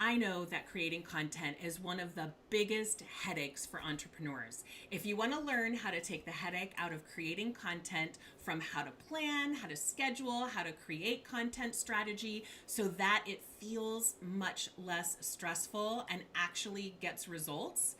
I know that creating content is one of the biggest headaches for entrepreneurs. If you want to learn how to take the headache out of creating content, from how to plan, how to schedule, how to create content strategy so that it feels much less stressful and actually gets results,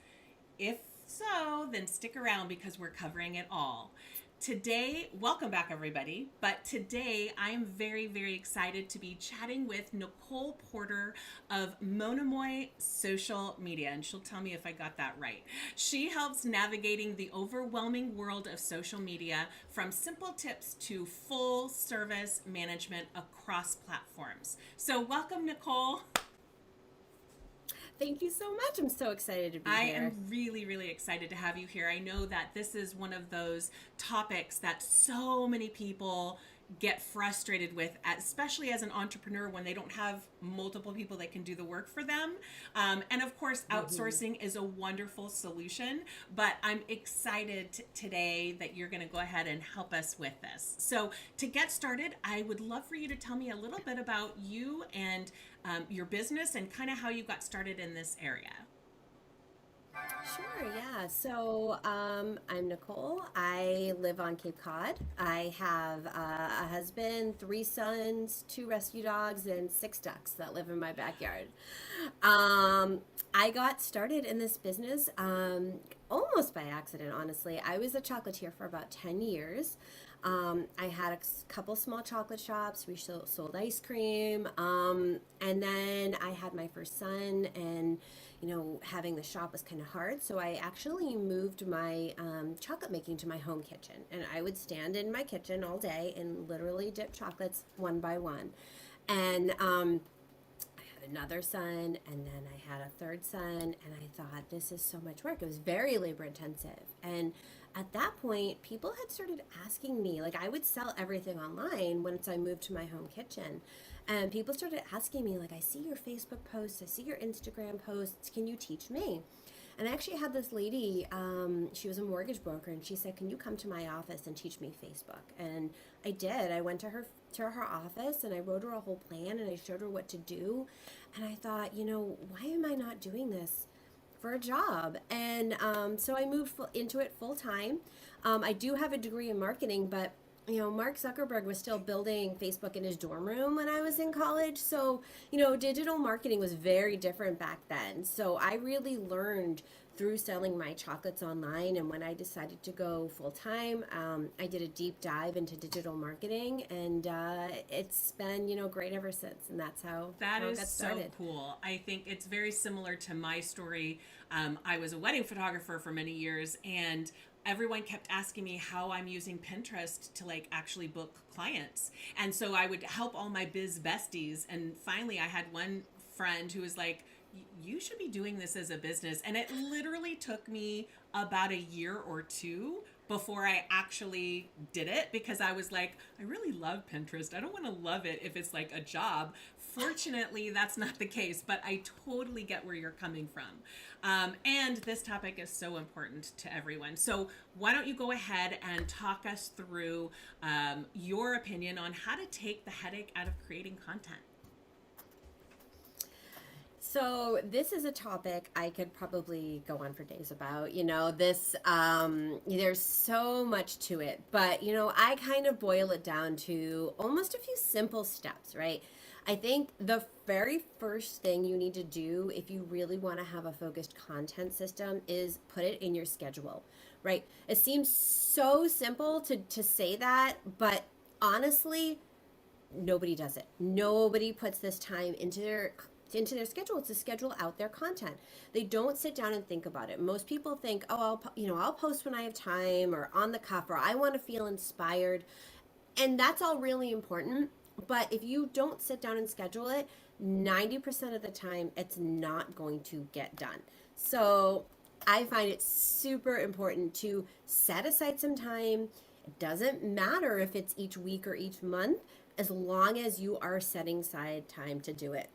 if so, then stick around because we're covering it all. Today, welcome back everybody, but today I am very, very excited to be chatting with Nicole Porter of Monomoy Social Media, and she'll tell me if I got that right. She helps navigating the overwhelming world of social media, from simple tips to full service management across platforms. So welcome, Nicole. Thank you so much. I'm so excited to be I here. am really, really excited to have you here. I know that this is one of those topics that so many people get frustrated with, especially as an entrepreneur when they don't have multiple people that can do the work for them. And of course, hmm outsourcing is a wonderful solution, but I'm excited today that you're going to go ahead and help us with this. So, to get started, I would love for you to tell me a little bit about you and your business and kind of how you got started in this area. Sure, yeah. I'm Nicole. I live on Cape Cod. I have a husband, three sons, two rescue dogs, and six ducks that live in my backyard. Um, I got started in this business almost by accident, honestly. I was a chocolatier for about 10 years. I had couple small chocolate shops. We sold ice cream. And then I had my first son, and having the shop was kind of hard. So I actually moved my chocolate making to my home kitchen. And I would stand in my kitchen all day and literally dip chocolates one by one. And I had another son, and then I had a third son, and I thought, this is so much work. It was very labor intensive. And at that point, people had started asking me, like, I would sell everything online once I moved to my home kitchen. And people started asking me, like, I see your Facebook posts, I see your Instagram posts, can you teach me? And I actually had this lady, she was a mortgage broker, and she said, can you come to my office and teach me Facebook? And I did. I went to her office, and I wrote her a whole plan, and I showed her what to do. And I thought, why am I not doing this for a job? And so I moved into it full time. I do have a degree in marketing, but Mark Zuckerberg was still building Facebook in his dorm room when I was in college. So, digital marketing was very different back then. So I really learned through selling my chocolates online. And when I decided to go full time, I did a deep dive into digital marketing, and it's been, great ever since. And that's That how it is got so started. cool. I think it's very similar to my story. I was a wedding photographer for many years, and everyone kept asking me how I'm using Pinterest to like actually book clients. And so I would help all my biz besties. And finally, I had one friend who was like, you should be doing this as a business. And it literally took me about a year or two before I actually did it, because I was like, I really love Pinterest. I don't want to love it if it's like a job. Fortunately, that's not the case, but I totally get where you're coming from. And this topic is so important to everyone. So, why don't you go ahead and talk us through your opinion on how to take the headache out of creating content? So this is a topic I could probably go on for days about. There's so much to it, but I kind of boil it down to almost a few simple steps, right? I think the very first thing you need to do if you really want to have a focused content system is put it in your schedule, right? It seems so simple to say that, but honestly, nobody does it. Nobody puts this time into their schedule to schedule out their content. They don't sit down and think about it. Most people think, "Oh, I'll post when I have time, or on the cuff, or I want to feel inspired." And that's all really important, but if you don't sit down and schedule it, 90% of the time it's not going to get done. So, I find it super important to set aside some time. It doesn't matter if it's each week or each month, as long as you are setting aside time to do it.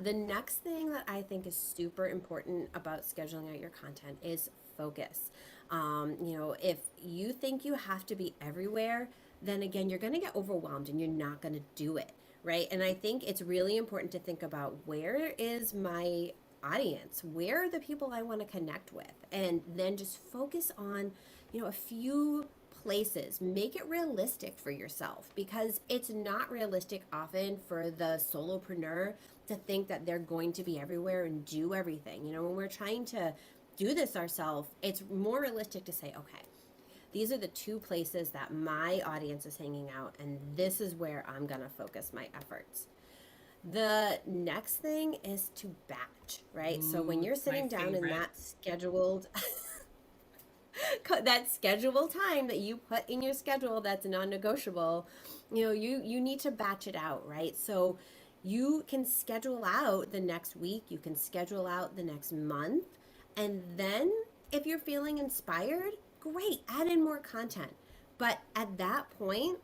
The next thing that I think is super important about scheduling out your content is focus. If you think you have to be everywhere, then again, you're going to get overwhelmed and you're not going to do it, right? And I think it's really important to think about, where is my audience? Where are the people I want to connect with? And then just focus on, a few places. Make it realistic for yourself, because it's not realistic often for the solopreneur to think that they're going to be everywhere and do everything. When we're trying to do this ourselves, it's more realistic to say, okay, these are the two places that my audience is hanging out, and this is where I'm going to focus my efforts. The next thing is to batch, right? So when you're sitting down in that scheduled that scheduled time that you put in your schedule that's non-negotiable, you need to batch it out, right? So you can schedule out the next week, you can schedule out the next month, and then if you're feeling inspired, great, add in more content. But at that point,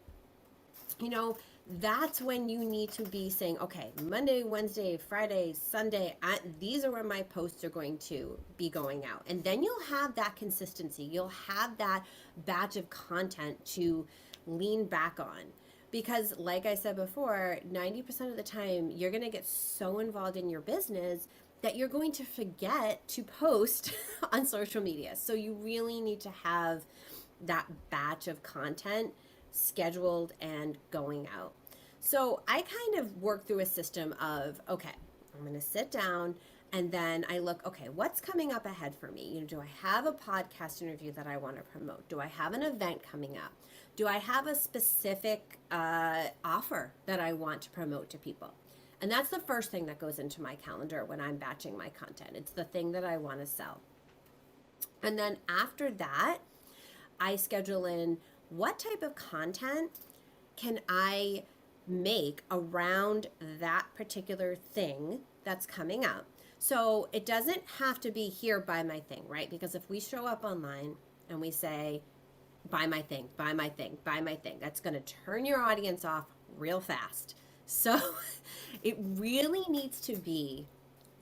that's when you need to be saying, okay, Monday, Wednesday, Friday, Sunday, these are where my posts are going to be going out. And then you'll have that consistency. You'll have that batch of content to lean back on. Because like I said before, 90% of the time, you're going to get so involved in your business that you're going to forget to post on social media. So you really need to have that batch of content scheduled and going out. So I kind of work through a system of, okay, I'm going to sit down and then I look, okay, what's coming up ahead for me? Do I have a podcast interview that I want to promote? Do I have an event coming up? Do I have a specific offer that I want to promote to people? And that's the first thing that goes into my calendar when I'm batching my content. It's the thing that I want to sell. And then after that, I schedule in, what type of content can I make around that particular thing that's coming up? So it doesn't have to be here, buy my thing, right? Because if we show up online and we say, buy my thing, buy my thing, buy my thing, that's going to turn your audience off real fast. So it really needs to be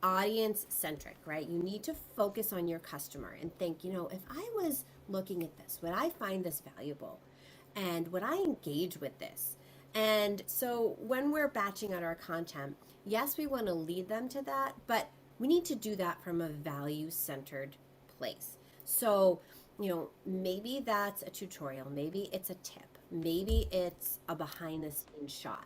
audience centric, right? You need to focus on your customer and think, if I was looking at this, would I find this valuable? And would I engage with this? And so when we're batching out our content, yes, we want to lead them to that, but we need to do that from a value-centered place. So, maybe that's a tutorial, maybe it's a tip, maybe it's a behind-the-scenes shot,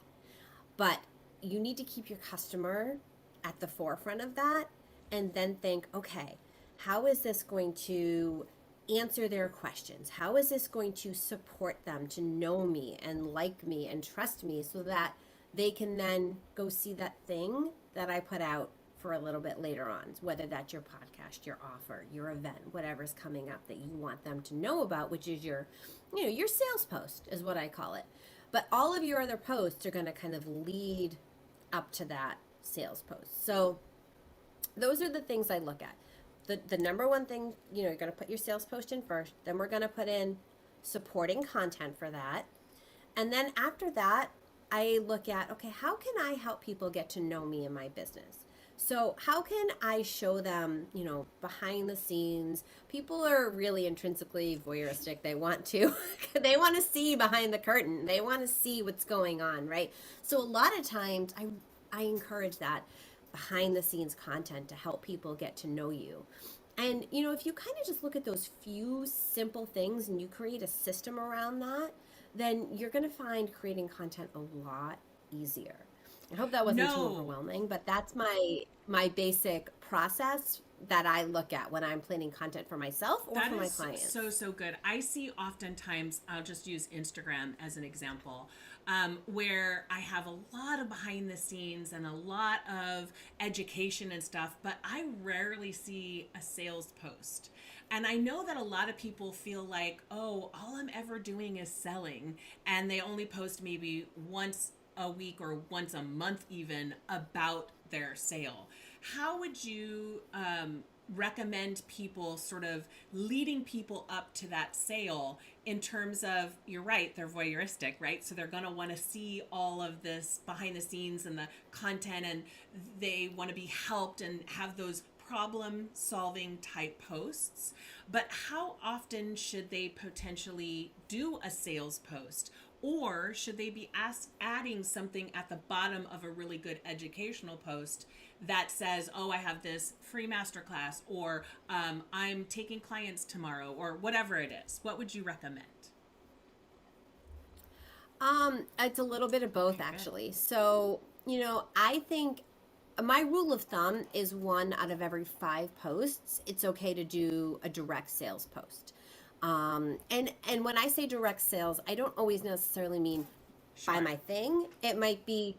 but you need to keep your customer at the forefront of that, and then think, okay, how is this going to answer their questions? How is this going to support them to know me and like me and trust me, so that they can then go see that thing that I put out for a little bit later on, whether that's your podcast, your offer, your event, whatever's coming up that you want them to know about, which is your sales post is what I call it. But all of your other posts are going to kind of lead up to that sales post. So those are the things I look at. The number one thing, you're going to put your sales post in first. Then we're going to put in supporting content for that. And then after that, I look at, okay, how can I help people get to know me and my business? So how can I show them, behind the scenes? People are really intrinsically voyeuristic. They want to see behind the curtain. They want to see what's going on, right? So a lot of times I encourage that behind the scenes content to help people get to know you. And, if you kind of just look at those few simple things and you create a system around that, then you're going to find creating content a lot easier. I hope that wasn't too overwhelming, but that's my basic process that I look at when I'm planning content for myself or for my clients. So good. I see oftentimes, I'll just use Instagram as an example, where I have a lot of behind the scenes and a lot of education and stuff, but I rarely see a sales post. And I know that a lot of people feel like, oh, all I'm ever doing is selling, and they only post maybe once a week or once a month even about their sale. How would you recommend people sort of leading people up to that sale in terms of, you're right, they're voyeuristic, right? So they're going to want to see all of this behind the scenes and the content, and they want to be helped and have those problem solving type posts. But how often should they potentially do a sales post? Or should they be adding something at the bottom of a really good educational post that says, oh, I have this free masterclass, or I'm taking clients tomorrow, or whatever it is? What would you recommend? It's a little bit of both Okay, good. actually. So, I think my rule of thumb is one out of every 5 posts, it's okay to do a direct sales post. And when I say direct sales, I don't always necessarily mean buy Sure. my thing. It might be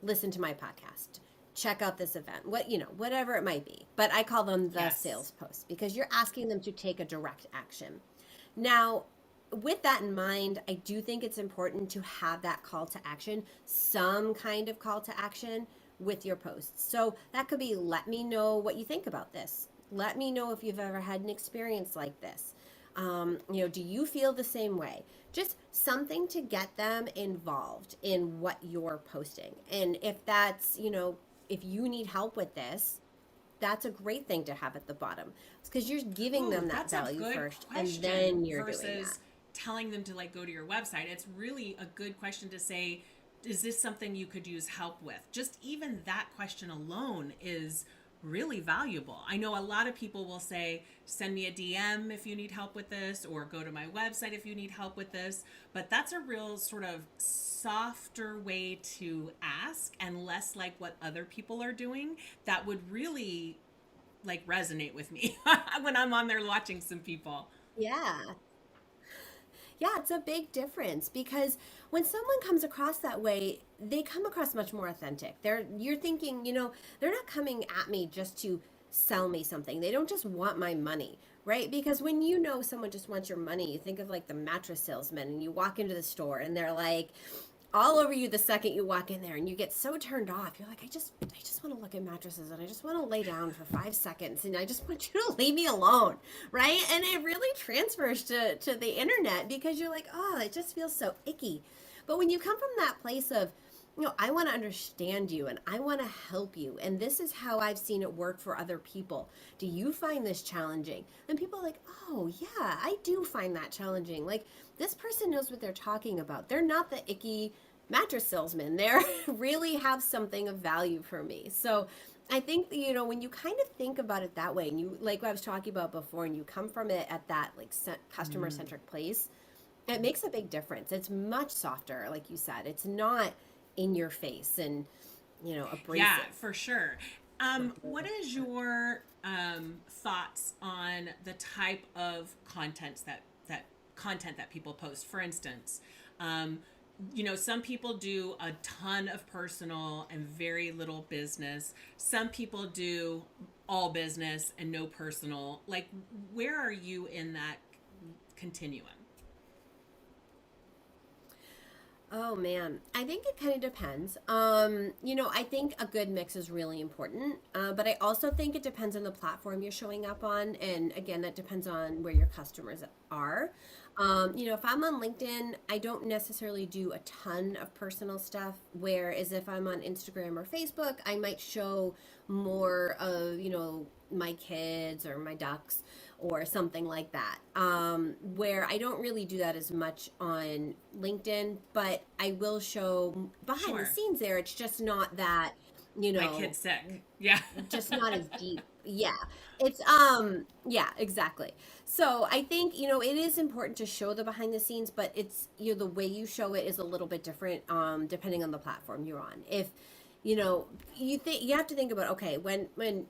listen to my podcast, check out this event, whatever it might be. But I call them the Yes. sales posts because you're asking them to take a direct action. Now, with that in mind, I do think it's important to have that call to action, some kind of call to action with your posts. So that could be let me know what you think about this. Let me know if you've ever had an experience like this. Do you feel the same way? Just something to get them involved in what you're posting. And if that's, if you need help with this, that's a great thing to have at the bottom because you're giving Ooh, them that that's a value good first and question then you're doing that. versus telling them to like go to your website. It's really a good question to say, is this something you could use help with? Just even that question alone is really valuable. I know a lot of people will say, send me a DM if you need help with this, or go to my website if you need help with this. But that's a real sort of softer way to ask and less like what other people are doing that would really like resonate with me when I'm on there watching some people. Yeah. Yeah, it's a big difference because when someone comes across that way, they come across much more authentic. You're thinking, they're not coming at me just to sell me something. They don't just want my money, right? Because when someone just wants your money, you think of like the mattress salesman and you walk into the store and they're like all over you the second you walk in there and you get so turned off. You're like, I just want to look at mattresses and I just want to lay down for 5 seconds and I just want you to leave me alone. Right. And it really transfers to the internet because you're like, oh, it just feels so icky. But when you come from that place of, I want to understand you and I want to help you. And this is how I've seen it work for other people. Do you find this challenging? And people are like, oh, yeah, I do find that challenging. Like, this person knows what they're talking about. They're not the icky mattress salesman. They really have something of value for me. So I think, when you kind of think about it that way and you, like what I was talking about before, and you come from it at that like customer Mm. centric place, it makes a big difference. It's much softer, like you said. It's not in your face and Yeah, abrasive. for sure. What is your thoughts on the type of content that people post? For instance, um, some people do a ton of personal and very little business. Some people do all business and no personal. Like, where are you in that continuum? Oh man, I think it kind of depends. I think a good mix is really important, but I also think it depends on the platform you're showing up on, and again, that depends on where your customers are. If I'm on LinkedIn, I don't necessarily do a ton of personal stuff. Whereas if I'm on Instagram or Facebook, I might show more of my kids or my ducks or something like that. Where I don't really do that as much on LinkedIn, but I will show behind the Sure. scenes there. It's just not that, you My know, kid's sick. Yeah. just not as deep. Yeah. It's yeah, exactly. So I think, it is important to show the behind the scenes, but it's the way you show it is a little bit different depending on the platform you're on. If you have to think about, okay, when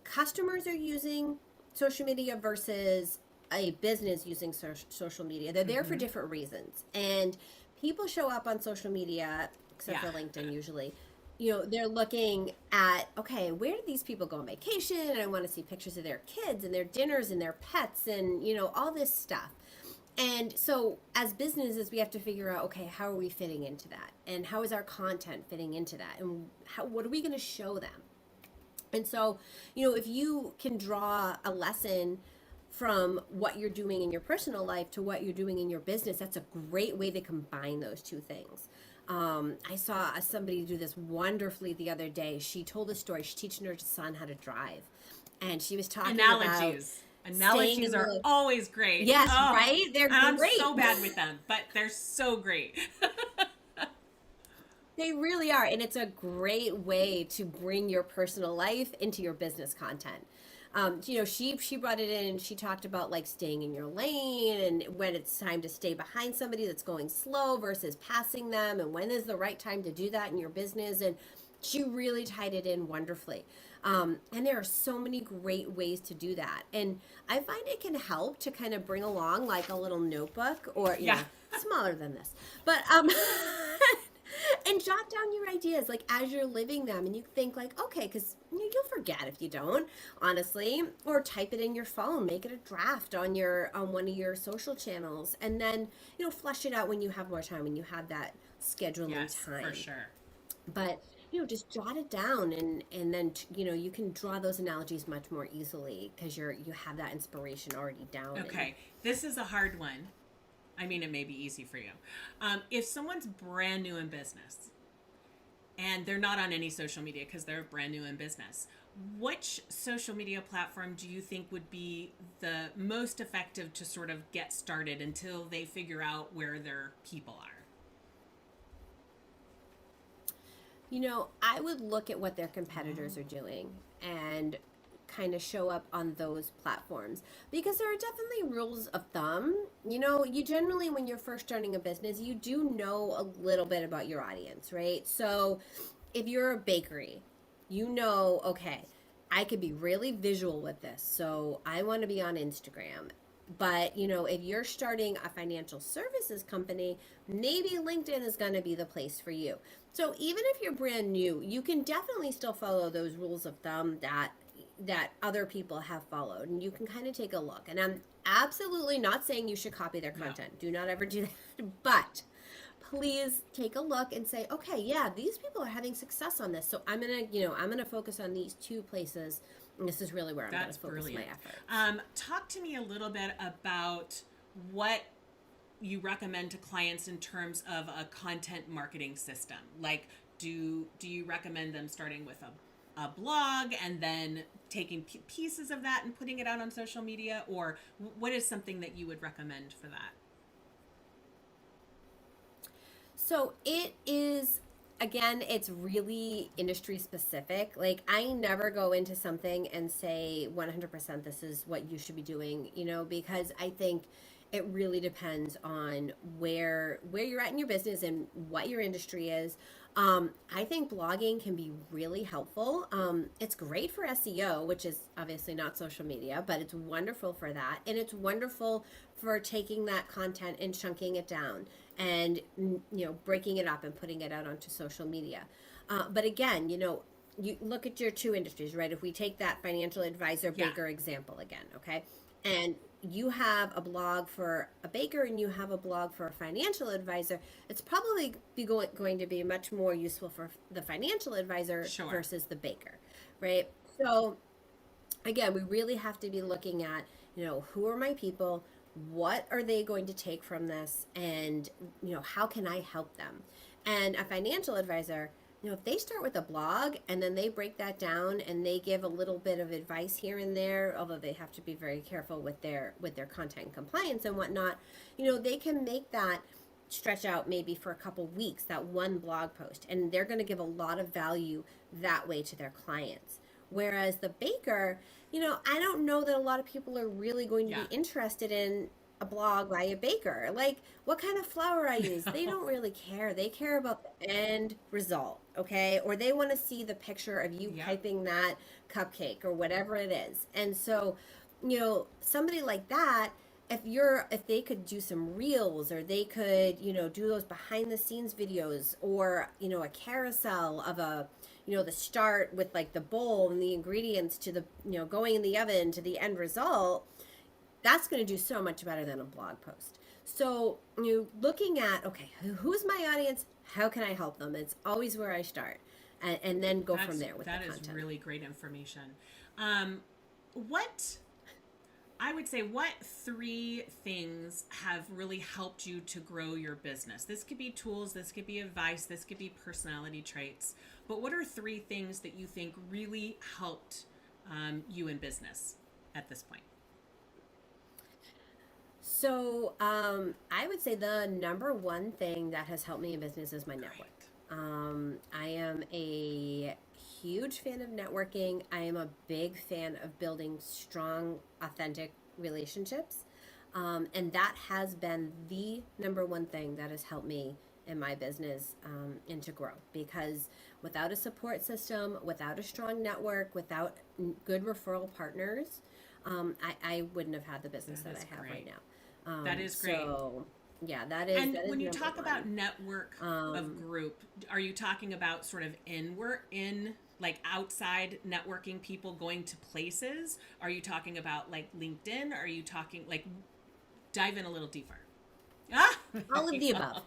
customers are using social media versus a business using social media, they're there for Mm-hmm. different reasons. And people show up on social media, except Yeah. for LinkedIn usually. They're looking at, okay, where do these people go on vacation? And I want to see pictures of their kids and their dinners and their pets and, all this stuff. And so, as businesses, we have to figure out, okay, how are we fitting into that? And how is our content fitting into that? And what are we going to show them? And so, if you can draw a lesson from what you're doing in your personal life to what you're doing in your business, that's a great way to combine those two things. I saw somebody do this wonderfully the other day. She told a story. She's teaching her son how to drive. And she was talking about, Analogies. staying Analogies in are the always great. yes, Oh, right? They're and I'm great. so bad with them, but they're so great. They really are. And it's a great way to bring your personal life into your business content. She brought it in and she talked about like staying in your lane and when it's time to stay behind somebody that's going slow versus passing them and when is the right time to do that in your business. And she really tied it in wonderfully. And there are so many great ways to do that. And I find it can help to kind of bring along like a little notebook or, Yeah. smaller than this, but and jot down your ideas like as you're living them and you think like okay because you'll forget if you don't honestly or type it in your phone, make it a draft on one of your social channels and then flush it out when you have more time, when you have that scheduling Yes, time. for sure. But just jot it down and then you can draw those analogies much more easily because you have that inspiration already down. Okay, this is a hard one. I mean, it may be easy for you. If someone's brand new in business and they're not on any social media because they're brand new in business, which social media platform do you think would be the most effective to sort of get started until they figure out where their people are? I would look at what their competitors are doing and kind of show up on those platforms because there are definitely rules of thumb. You generally, when you're first starting a business, you do know a little bit about your audience, right? So if you're a bakery, okay, I could be really visual with this. So I want to be on Instagram. But, if you're starting a financial services company, maybe LinkedIn is going to be the place for you. So even if you're brand new, you can definitely still follow those rules of thumb that other people have followed and you can kind of take a look. And I'm absolutely not saying you should copy their content. No. Do not ever do that. But please take a look and say, okay, yeah, these people are having success on this. So I'm going to focus on these two places. And this is really where I'm going to focus brilliant. my efforts. Talk to me a little bit about what you recommend to clients in terms of a content marketing system. Like, do you recommend them starting with a blog and then taking pieces of that and putting it out on social media? Or what is something that you would recommend for that? So it is, again, it's really industry specific. Like I never go into something and say 100% this is what you should be doing, because I think it really depends on where you're at in your business and what your industry is. I think blogging can be really helpful. It's great for SEO, which is obviously not social media, but it's wonderful for that. And it's wonderful for taking that content and chunking it down and, breaking it up and putting it out onto social media. But again, you look at your two industries, right? If we take that financial advisor baker example again, okay? And you have a blog for a baker and you have a blog for a financial advisor, it's probably going to be much more useful for the financial advisor versus the baker, right? So again, we really have to be looking at, who are my people? What are they going to take from this? And, how can I help them? And a financial advisor, if they start with a blog and then they break that down and they give a little bit of advice here and there, although they have to be very careful with their content compliance and whatnot, they can make that stretch out maybe for a couple weeks, that one blog post, and they're going to give a lot of value that way to their clients. Whereas the baker, I don't know that a lot of people are really going to be interested in a blog by a baker. Like what kind of flour I use, they don't really care. They care about the end result, okay? Or they want to see the picture of you piping that cupcake or whatever it is. And so, somebody like that, if they could do some reels or they could, do those behind the scenes videos or, a carousel of the start with like the bowl and the ingredients to the, going in the oven to the end result, that's going to do so much better than a blog post. So looking at, okay, who's my audience? How can I help them? It's always where I start, and then go from there with the content. That is really great information. What 3 things have really helped you to grow your business? This could be tools, this could be advice, this could be personality traits. But what are 3 things that you think really helped you in business at this point? So I would say the number one thing that has helped me in business is my network. I am a huge fan of networking. I am a big fan of building strong, authentic relationships. And that has been the number one thing that has helped me in my business and to grow, because without a support system, without a strong network, without good referral partners, I wouldn't have had the business that I have great. right now. That is great. So yeah, And that is when you number talk one. about network of group, are you talking about sort of like outside networking, people going to places? Are you talking about like LinkedIn? Are you talking like dive in a little deeper? Ah, All of the above.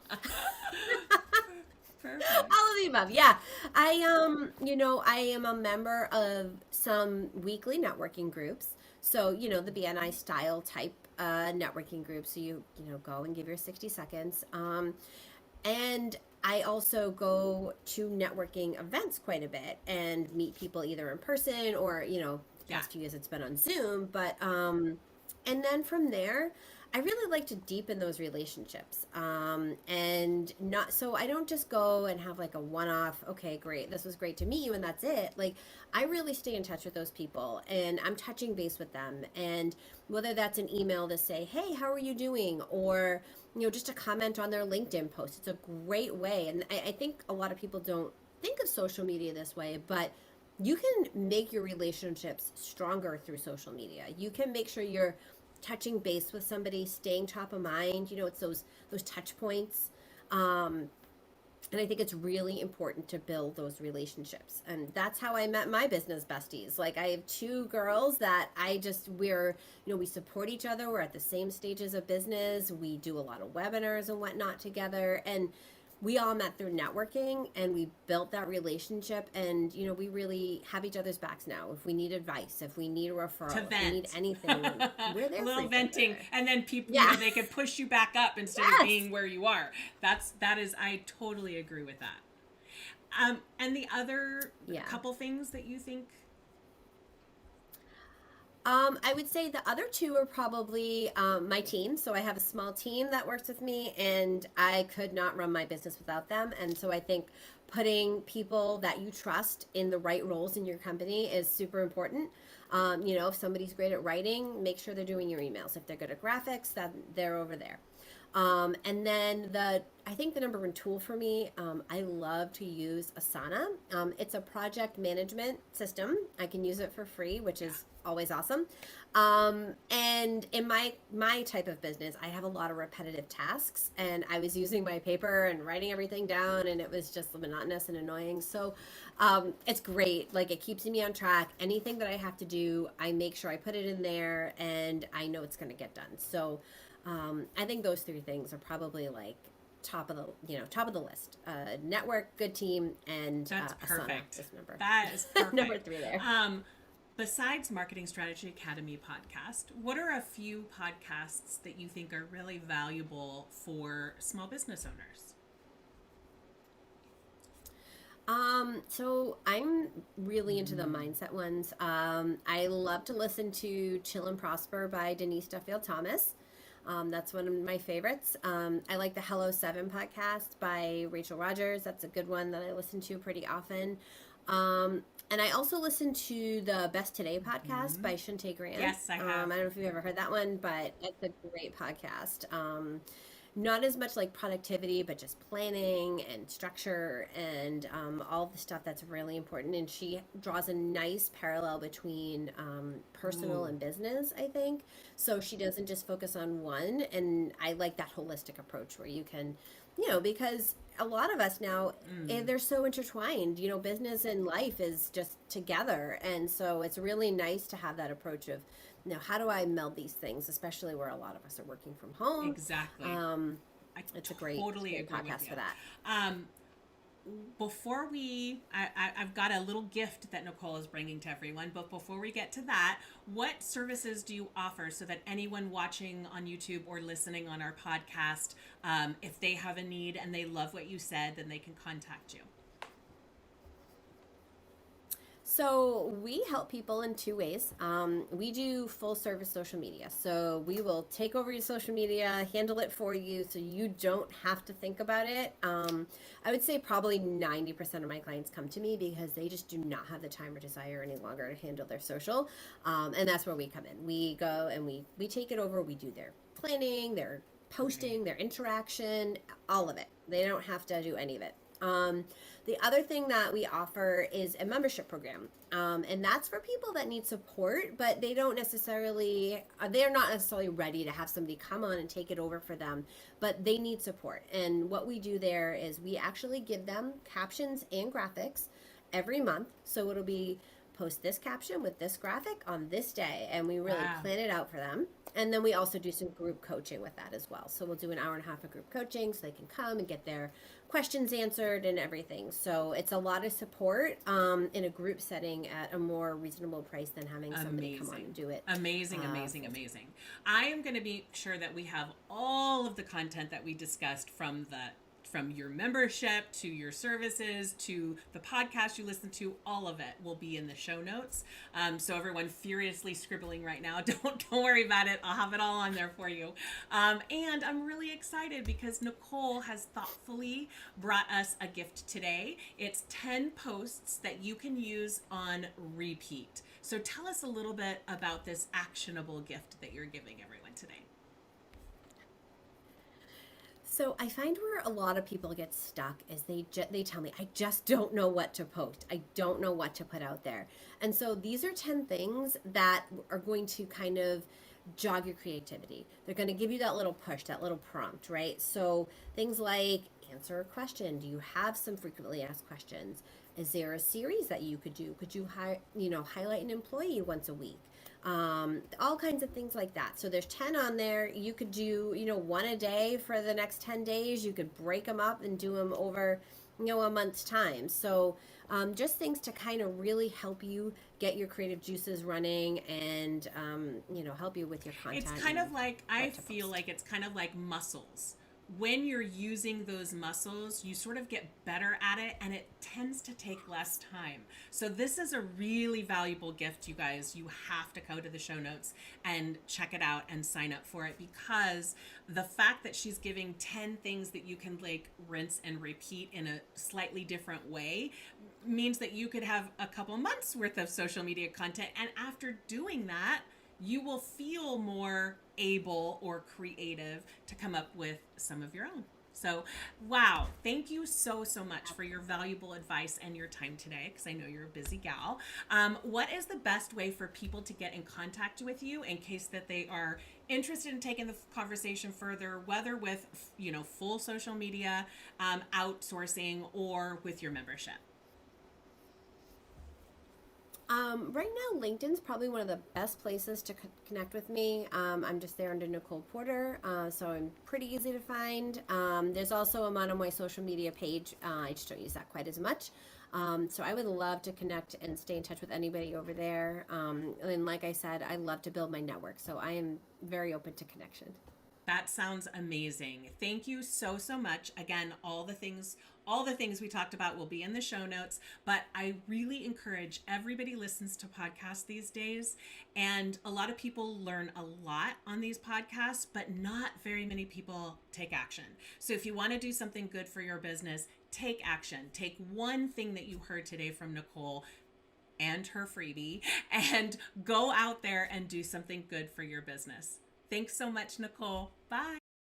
perfect. All of the above. Yeah. I am a member of some weekly networking groups. So, the BNI style type networking groups. So you go and give your 60 seconds. And I also go to networking events quite a bit and meet people either in person or, the past few years it's been on Zoom. But, and then from there, I really like to deepen those relationships. And not, so I don't just go and have like a one off, okay, great, this was great to meet you, and that's it. Like, I really stay in touch with those people and I'm touching base with them. And whether that's an email to say, hey, how are you doing? Or, just a comment on their LinkedIn post. It's a great way. And I think a lot of people don't think of social media this way, but you can make your relationships stronger through social media. You can make sure you're touching base with somebody, staying top of mind. It's those touch points. And I think it's really important to build those relationships. And that's how I met my business besties. Like, I have two girls that we support each other. We're at the same stages of business. We do a lot of webinars and whatnot together. And we all met through networking and we built that relationship. And, we really have each other's backs now. If we need advice, if we need a referral, if we need anything, we're there. A little for venting. And then people, they could push you back up instead of being where you are. I totally agree with that. And the other couple things that you think? I would say the other two are probably my team. So I have a small team that works with me, and I could not run my business without them. And so I think putting people that you trust in the right roles in your company is super important. If somebody's great at writing, make sure they're doing your emails. If they're good at graphics, then they're over there. And then I think the number one tool for me, I love to use Asana. It's a project management system. I can use it for free, which is always awesome. And in my type of business, I have a lot of repetitive tasks, and I was using my paper and writing everything down, and it was just monotonous and annoying. So, it's great. Like, it keeps me on track. Anything that I have to do, I make sure I put it in there, and I know it's going to get done. So, I think those three things are probably like top of the list. Network, good team, and that's perfect. Asana, that is perfect. Number 3 there. Besides Marketing Strategy Academy podcast, what are a few podcasts that you think are really valuable for small business owners? So I'm really into the mindset ones. I love to listen to Chill and Prosper by Denise Duffield Thomas. That's one of my favorites. I like the Hello 7 podcast by Rachel Rogers. That's a good one that I listen to pretty often. And I also listen to the Best Today podcast by Shante Grant. Yes, I have. I don't know if you've ever heard that one, but it's a great podcast. Not as much like productivity, but just planning and structure and all the stuff that's really important. And she draws a nice parallel between personal and business, I think. So she doesn't just focus on one. And I like that holistic approach where you can, because a lot of us now, they're so intertwined. Business and life is just together. And so it's really nice to have that approach of, how do I meld these things, especially where a lot of us are working from home. Exactly. It's a great agree podcast for that. I've got a little gift that Nicole is bringing to everyone, but before we get to that, what services do you offer so that anyone watching on YouTube or listening on our podcast, if they have a need and they love what you said, then they can contact you? So we help people in two ways. We do full service social media. So we will take over your social media, handle it for you so you don't have to think about it. I would say probably 90% of my clients come to me because they just do not have the time or desire any longer to handle their social. And that's where we come in. We go and we take it over. We do their planning, their posting, their interaction, all of it. They don't have to do any of it. The other thing that we offer is a membership program. And that's for people that need support, but they're not necessarily ready to have somebody come on and take it over for them, but they need support. And what we do there is we actually give them captions and graphics every month. So it'll be post this caption with this graphic on this day, and we really plan it out for them. And then we also do some group coaching with that as well. So we'll do an hour and a half of group coaching so they can come and get their questions answered and everything. So it's a lot of support in a group setting at a more reasonable price than having somebody come on and do it. Amazing. I am going to be sure that we have all of the content that we discussed from your membership to your services to the podcast you listen to, all of it will be in the show notes. So everyone furiously scribbling right now, don't worry about it. I'll have it all on there for you. And I'm really excited because Nicole has thoughtfully brought us a gift today. It's 10 posts that you can use on repeat. So tell us a little bit about this actionable gift that you're giving everyone today. So I find where a lot of people get stuck is they tell me, I just don't know what to post. I don't know what to put out there. And so these are 10 things that are going to kind of jog your creativity. They're going to give you that little push, that little prompt, right? So things like answer a question. Do you have some frequently asked questions? Is there a series that you could do? Could you highlight an employee once a week? All kinds of things like that. So there's 10 on there. You could do, one a day for the next 10 days. You could break them up and do them over, a month's time. So just things to kind of really help you get your creative juices running and, help you with your content. It's kind of like, I feel like it's kind of like muscles. When you're using those muscles, you sort of get better at it, and it tends to take less time. So this is a really valuable gift, you guys. You have to go to the show notes and check it out and sign up for it, because the fact that she's giving 10 things that you can rinse and repeat in a slightly different way means that you could have a couple months worth of social media content. And after doing that, you will feel more able or creative to come up with some of your own. So, wow, thank you so much for your valuable advice and your time today, because I know you're a busy gal. What is the best way for people to get in contact with you in case that they are interested in taking the conversation further, whether with, full social media, outsourcing, or with your membership? Right now, LinkedIn's probably one of the best places to connect with me. I'm just there under Nicole Porter, so I'm pretty easy to find. There's also on my social media page. I just don't use that quite as much. So I would love to connect and stay in touch with anybody over there. And like I said, I love to build my network, so I am very open to connection. That sounds amazing. Thank you so much. Again, all the things we talked about will be in the show notes, but I really encourage everybody listens to podcasts these days, and a lot of people learn a lot on these podcasts, but not very many people take action. So if you want to do something good for your business, take action. Take one thing that you heard today from Nicole and her freebie and go out there and do something good for your business. Thanks so much, Nicole. Bye.